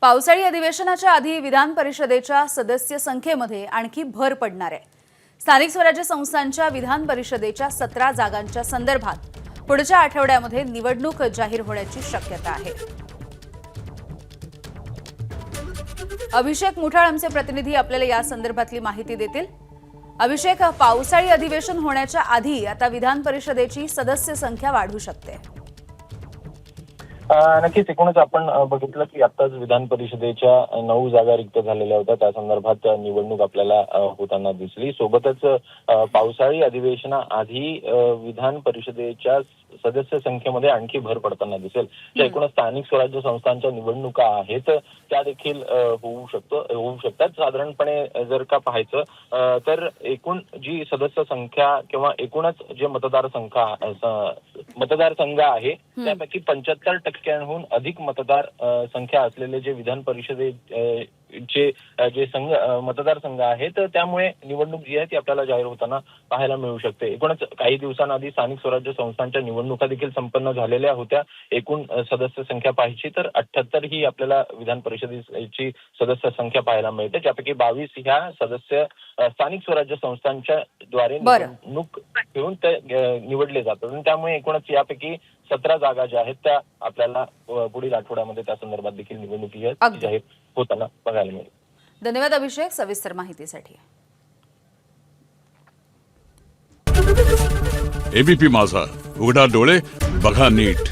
पावसाळी अधिवेशनाच्या आधी विधान परिषदेच्या सदस्य संख्येमध्ये आणखी भर पडणार आहे। स्थानिक स्वराज्य संस्थांच्या विधान परिषदेच्या 17 जागांच्या संदर्भात पुढच्या आठवड्यामध्ये निवडणूक जाहीर होण्याची शक्यता आहे। अभिषेक मुठाळ आमचे प्रतिनिधी आपल्याला या संदर्भातली माहिती देतील। अभिषेक, पावसाळी अधिवेशन होण्याच्या आधी आता विधान परिषदेची सदस्य संख्या वाढू शकते। नक्कीच एकूणच आपण बघितलं की आताच विधान परिषदेच्या 9 जागा रिक्त झालेल्या होत्या। त्या संदर्भात निवडणूक आपल्याला होताना दिसली। सोबतच पावसाळी अधिवेशनाआधी विधान परिषदेच्या सदस्य संख्येमध्ये आणखी भर पडताना दिसेल। ज्या एकूण स्थानिक स्वराज्य संस्थांच्या निवडणुका आहेत त्या देखील होऊ शकतात। साधारणपणे जर का पाहायचं तर एकूण जी सदस्य संख्या किंवा एकूणच जे मतदारसंघ आहे त्यापैकी 75% अधिक मतदार संख्या असलेले जे विधान परिषदेचे जे मतदारसंघ आहेत त्यामुळे निवडणूक जी आहे ती आपल्याला जाहीर होताना पाहायला मिळू शकते। एकूणच काही दिवसांआधी स्थानिक स्वराज्य संस्थांच्या निवडणुका देखील संपन्न झालेल्या होत्या। एकूण सदस्य संख्या पाहिजे तर 78 ही आपल्याला विधान परिषदेची सदस्य संख्या पाहायला मिळते, ज्यापैकी 22 ह्या सदस्य स्थानिक स्वराज्य संस्थांच्या द्वारे निवडणूक घेऊन ते निवडले जातात आणि त्यामुळे एकूणच यापैकी 17 जागा ज्या आहेत त्या आपल्याला पुढील आठवड्यामध्ये त्या संदर्भात देखील निवडणूक जाहीर होताना बघायला मिळेल। धन्यवाद अभिषेक सविस्तर माहितीसाठी। एबीपी माझा, उघडा डोळे बघा नीट।